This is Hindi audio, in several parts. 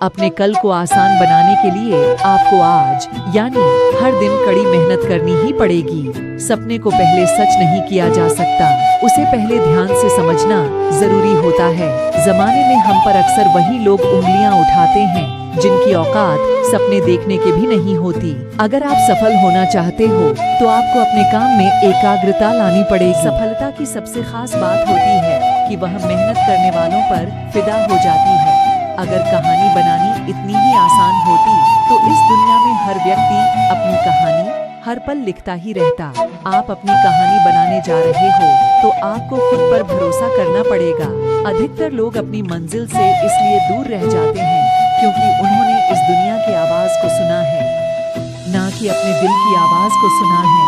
अपने कल को आसान बनाने के लिए आपको आज यानी हर दिन कड़ी मेहनत करनी ही पड़ेगी। सपने को पहले सच नहीं किया जा सकता, उसे पहले ध्यान से समझना जरूरी होता है। जमाने में हम पर अक्सर वही लोग उंगलियां उठाते हैं जिनकी औकात सपने देखने के भी नहीं होती। अगर आप सफल होना चाहते हो तो आपको अपने काम में एकाग्रता लानी पड़ेगी। सफलता की सबसे खास बात होती है कि वह मेहनत करने वालों पर फिदा हो जाती है। अगर कहानी बनानी इतनी ही आसान होती तो इस दुनिया में हर व्यक्ति अपनी कहानी हर पल लिखता ही रहता। आप अपनी कहानी बनाने जा रहे हो तो आपको खुद पर भरोसा करना पड़ेगा। अधिकतर लोग अपनी मंजिल से इसलिए दूर रह जाते हैं क्योंकि उन्होंने इस दुनिया की आवाज को सुना है, ना कि अपने दिल की आवाज को सुना है।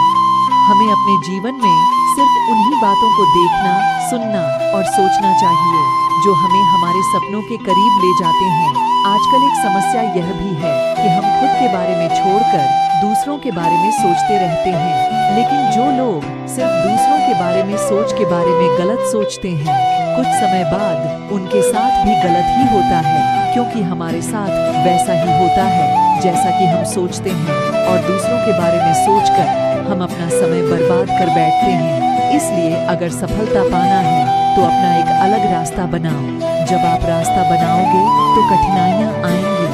हमें अपने जीवन में सिर्फ उन्हीं बातों को देखना, सुनना और सोचना चाहिए जो हमें हमारे सपनों के करीब ले जाते हैं। आजकल एक समस्या यह भी है कि हम खुद के बारे में छोड़कर दूसरों के बारे में सोचते रहते हैं। लेकिन जो लोग सिर्फ दूसरों के बारे में सोच के बारे में गलत सोचते हैं, कुछ समय बाद उनके साथ भी गलत ही होता है, क्योंकि हमारे साथ वैसा ही होता है जैसा कि हम सोचते हैं और दूसरों के बारे में सोचकर हम अपना समय बर्बाद कर बैठते हैं। इसलिए अगर सफलता पाना है तो अपना एक अलग रास्ता बनाओ। जब आप रास्ता बनाओगे तो कठिनाइयाँ आएंगी,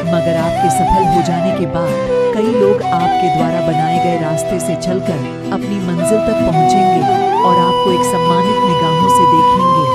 मगर आपके सफल हो जाने के बाद कई लोग आपके द्वारा बनाए गए रास्ते से चलकर अपनी मंजिल तक पहुँचेंगे और आपको एक सम्मानित निगाहों से देखेंगे।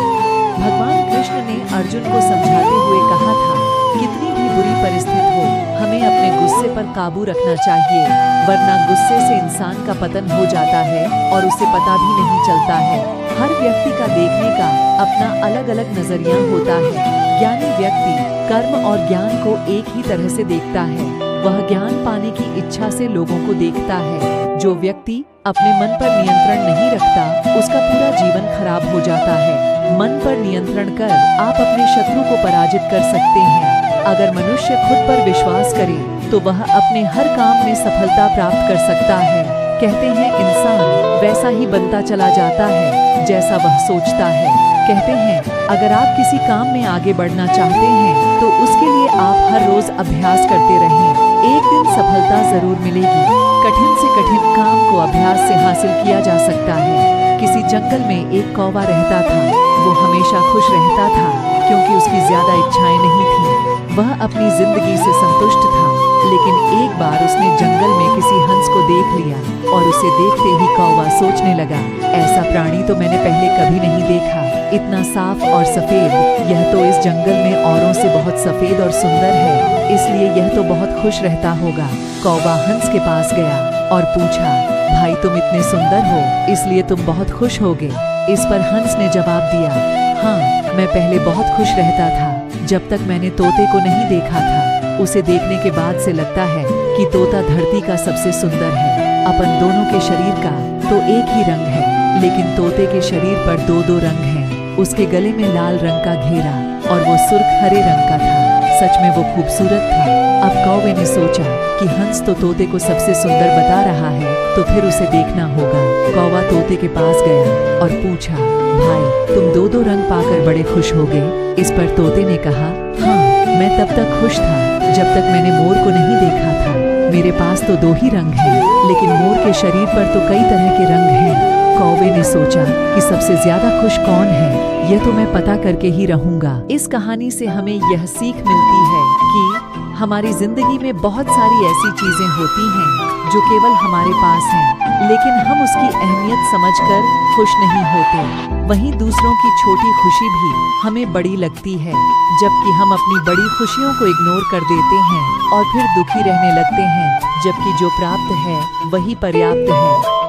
भगवान कृष्ण ने अर्जुन को समझाते हुए कहा था, कितनी भी बुरी परिस्थिति हो हमें अपने गुस्से पर काबू रखना चाहिए, वरना गुस्से से इंसान का पतन हो जाता है और उसे पता भी नहीं चलता है। हर व्यक्ति का देखने का अपना अलग अलग नजरिया होता है। ज्ञानी व्यक्ति कर्म और ज्ञान को एक ही तरह से देखता है। वह ज्ञान पाने की इच्छा से लोगों को देखता है। जो व्यक्ति अपने मन पर नियंत्रण नहीं रखता उसका पूरा जीवन खराब हो जाता है। मन पर नियंत्रण कर आप अपने शत्रु को पराजित कर सकते हैं। अगर मनुष्य खुद पर विश्वास करे तो वह अपने हर काम में सफलता प्राप्त कर सकता है। कहते हैं इंसान वैसा ही बनता चला जाता है जैसा वह सोचता है। कहते हैं अगर आप किसी काम में आगे बढ़ना चाहते हैं तो उसके लिए आप हर रोज अभ्यास करते रहें। एक दिन सफलता जरूर मिलेगी। कठिन से कठिन काम को अभ्यास से हासिल किया जा सकता है। किसी जंगल में एक कौवा रहता था। वो हमेशा खुश रहता था क्योंकि उसकी ज्यादा इच्छाएं नहीं थी। वह अपनी जिंदगी से संतुष्ट था। लेकिन एक बार उसने जंगल में किसी हंस को देख लिया और उसे देखते ही कौवा सोचने लगा, ऐसा प्राणी तो मैंने पहले कभी नहीं देखा। इतना साफ और सफेद, यह तो इस जंगल में औरों से बहुत सफेद और सुंदर है, इसलिए यह तो बहुत खुश रहता होगा। कौवा हंस के पास गया और पूछा, भाई तुम इतने सुंदर हो इसलिए तुम बहुत खुश होगे। इस पर हंस ने जवाब दिया, हाँ मैं पहले बहुत खुश रहता था जब तक मैंने तोते को नहीं देखा था। उसे देखने के बाद से लगता है कि तोता धरती का सबसे सुंदर है। अपन दोनों के शरीर का तो एक ही रंग है, लेकिन तोते के शरीर पर दो दो रंग हैं। उसके गले में लाल रंग का घेरा और वो सुर्ख हरे रंग का था। सच में वो खूबसूरत था। अब कौवे ने सोचा कि हंस तो तोते को सबसे सुंदर बता रहा है तो फिर उसे देखना होगा। कौवा तोते के पास गया और पूछा, भाई तुम दो दो रंग पाकर बड़े खुश हो गए। इस पर तोते ने कहा, हाँ मैं तब तक खुश था जब तक मैंने मोर को नहीं देखा था। मेरे पास तो दो ही रंग हैं, लेकिन मोर के शरीर पर तो कई तरह के रंग हैं। कौवे ने सोचा कि सबसे ज्यादा खुश कौन है, यह तो मैं पता करके ही रहूंगा। इस कहानी से हमें यह सीख मिलती है कि हमारी जिंदगी में बहुत सारी ऐसी चीजें होती हैं जो केवल हमारे पास हैं, लेकिन हम उसकी अहमियत समझकर खुश नहीं होते। वहीं दूसरों की छोटी खुशी भी हमें बड़ी लगती है, जबकि हम अपनी बड़ी खुशियों को इग्नोर कर देते हैं और फिर दुखी रहने लगते हैं, जबकि जो प्राप्त है वही पर्याप्त है।